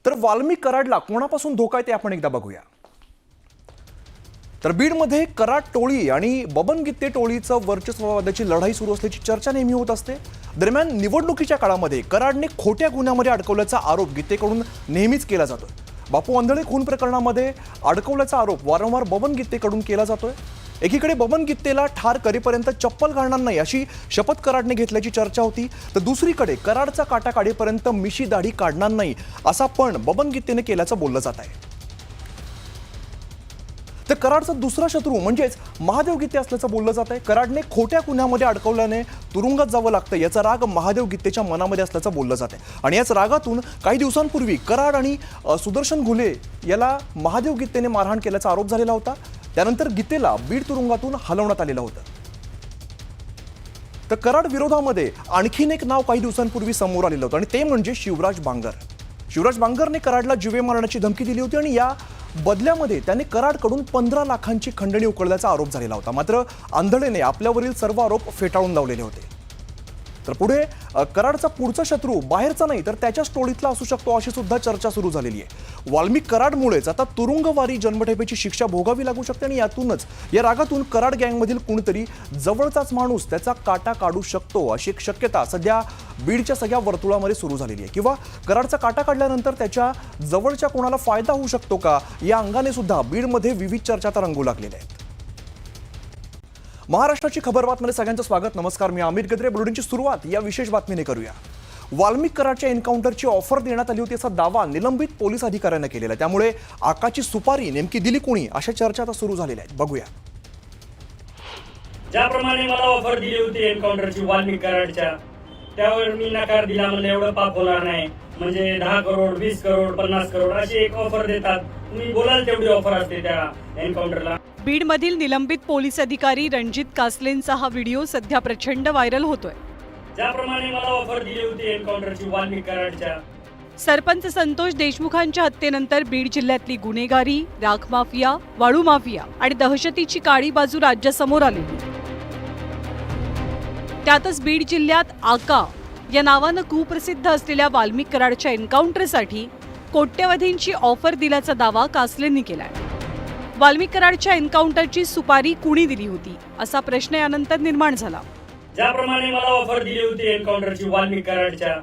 तर वाल्मिक कराडला कोणापासून धोका आहे ते आपण एकदा बघूया। तर बीडमध्ये कराड टोळी आणि बबन गित्ते टोळीचं वर्चस्ववादाची लढाई सुरू असल्याची चर्चा नेहमी होत असते। दरम्यान निवडणुकीच्या काळामध्ये कराडने खोट्या गुन्ह्यामध्ये अडकवल्याचा आरोप गित्तेकडून नेहमीच केला जातोय। बापू आंधळे खून प्रकरणामध्ये अडकवल्याचा आरोप वारंवार बबन गित्तेकडून केला जातोय। एकीकडे बबन गित्तेला ठार करेपर्यंत चप्पल घालणार नाही अशी शपथ कराडने घेतल्याची चर्चा होती, तर दुसरीकडे कराडचा काटा काढेपर्यंत मिशी दाढी काढणार नाही असा पण बबन गित्तेने केल्याचं बोललं जात आहे। तर कराडचा दुसरा शत्रू म्हणजेच महादेव गित्ते असल्याचं बोललं जात आहे। कराडने खोट्या गुन्ह्यामध्ये अडकवल्याने तुरुंगात जावं लागतं याचा राग महादेव गित्तेच्या मनामध्ये असल्याचं बोललं जात आहे आणि याच रागातून काही दिवसांपूर्वी कराड आणि सुदर्शन घुले याला महादेव गित्तेने मारहाण केल्याचा आरोप झालेला होता। त्यानंतर गित्तेला बीड तुरुंगातून हलवण्यात आलेलं होतं। तर कराड विरोधामध्ये आणखीन एक नाव काही दिवसांपूर्वी समोर आलेलं होतं आणि ते म्हणजे शिवराज बांगर। शिवराज बांगरने कराडला जीवे मारण्याची धमकी दिली होती आणि या बदल्यामध्ये त्याने कराडकडून 15 लाखांची खंडणी उकळल्याचा आरोप झालेला होता। मात्र आंधळेने आपल्यावरील सर्व आरोप फेटाळून लावलेले होते। तर पुढे कराडचा पुढचा शत्रू बाहेरचा नाही तर त्याच्याच टोळीतला असू शकतो अशी सुद्धा चर्चा सुरू झालेली आहे। वाल्मिक कराडमुळेच आता तुरुंगवारी जन्मठेपेची शिक्षा भोगावी लागू शकते आणि यातूनच या रागातून कराड गँगमधील कोणीतरी जवळचाच माणूस त्याचा काटा काढू शकतो अशी एक शक्यता सध्या बीडच्या सगळ्या वर्तुळामध्ये सुरू झालेली आहे। किंवा कराडचा काटा काढल्यानंतर त्याच्या जवळच्या कोणाला फायदा होऊ शकतो का या अंगाने सुद्धा बीडमध्ये विविध चर्चा तर रंगू लागलेल्या आहेत। महाराष्ट्राची खबर बातमीमध्ये सगळ्यांचं स्वागत। नमस्कार, मी अमित गद्रे। बुलेटिनची सुरुवात या विशेष बातमीने करूया। वाल्मिक कराडच्या एन्काउंटरची ऑफर देण्यात आली होती असा दावा निलंबित पोलीस अधिकाऱ्यांनी केलेला आहे। त्यामुळे आकाची सुपारी नेमकी दिली कोणी अशा चर्चा आता सुरू झालेल्या आहेत। बघूया। ज्याप्रमाणे मला ऑफर दिली होती एन्काउंटरची वाल्मिक कराडच्या, त्यावर मी नकार दिला। म्हणजे एवढं पाप होणार नाही, म्हणजे 10 करोड 20 करोड 50 करोड अशी एक ऑफर देतात। तुम्ही बोलाल तेवढी ऑफर असते त्या एन्काउंटरला। बीडमधील निलंबित पोलीस अधिकारी रणजित कासलेंचा हा व्हिडिओ सध्या प्रचंड व्हायरल होतोय। ज्याप्रमाणे मला ऑफर दिली होती एन्काउंटरची वाल्मिक कराडच्या, सरपंच संतोष देशमुखांच्या हत्येनंतर बीड जिल्ह्यातली गुन्हेगारी, राख माफिया, वाळू माफिया आणि दहशतीची काळी बाजू राज्यासमोर आलेली। त्यातच बीड जिल्ह्यात आका या नावानं कुप्रसिद्ध असलेल्या वाल्मिक कराडच्या एन्काउंटरसाठी कोट्यवधींची ऑफर दिल्याचा दावा कासलेंनी केलाय। वाल्मिक कराडच्या एन्काउंटरची सुपारी कुणी दिली होती असा प्रश्न यानंतर निर्माण झाला। ज्याप्रमाणे मला ऑफर दिली होती एन्काउंटरची वाल्मिक कराडच्या,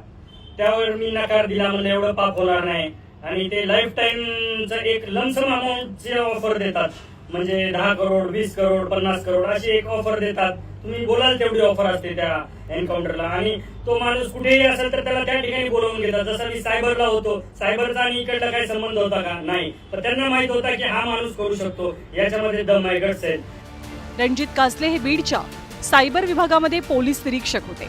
त्यावर मी नकार दिला। म्हणजे एवढं पाप होणार नाही आणि ते लाईफ टाइमचं एक लमसम अमाऊंटची ऑफर देतात। म्हणजे 10 करोड 20 करोड 50 करोड अशी एक ऑफर देतात। तुम्ही बोलाल तेवढी ऑफर असते त्या एन्काउंटरला आणि तो माणूस कुठेही असेल तर त्याला त्या ठिकाणी बोलावून घेतात। जसं मी सायबरला होतो, सायबरचा आणि इकडला काही संबंध होता का? नाही, पण त्यांना माहित होता की हा माणूस करू शकतो, याच्यामध्ये दम आहे, गट्स आहेत। रणजित कासले हे बीडच्या सायबर विभागामध्ये पोलीस निरीक्षक होते।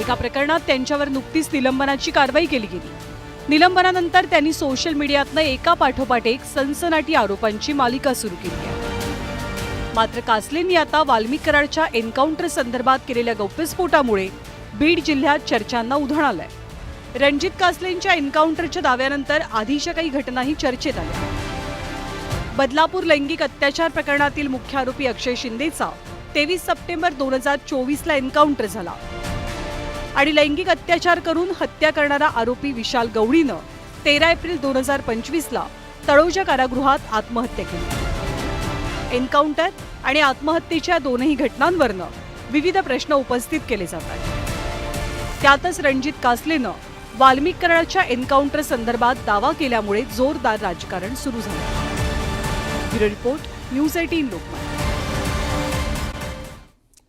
एका प्रकरणात त्यांच्यावर नुकतीच निलंबनाची कारवाई केली गेली। निलंबनानंतर त्यांनी सोशल मीडियातनं एका पाठोपाठ एक सनसनाटी आरोपांची मालिका सुरू केली आहे। मात्र कासलेंनी आता वाल्मिक कराडच्या एन्काउंटर संदर्भात केलेल्या गौप्यस्फोटामुळे बीड जिल्ह्यात चर्चांना उधाण आलंय। रणजित कासलेंच्या एन्काउंटरच्या दाव्यानंतर आधीच्या काही घटनाही चर्चेत आल्या। बदलापूर लैंगिक अत्याचार प्रकरणातील मुख्य आरोपी अक्षय शिंदेचा 23 सप्टेंबर 2024ला एन्काउंटर झाला आणि लैंगिक अत्याचार करून हत्या करणारा आरोपी विशाल गवळीनं 13 एप्रिल 2025ला तळोजा कारागृहात आत्महत्या केली। एन्काउंटर आणि आत्महत्येच्या दोनही घटनांवरनं विविध प्रश्न उपस्थित केले जातात। त्यातच रणजित कासलेनं वाल्मिक कराडच्या एन्काउंटर संदर्भात दावा केल्यामुळे जोरदार राजकारण सुरू झालं। Bureau report, news 18 Lokmat.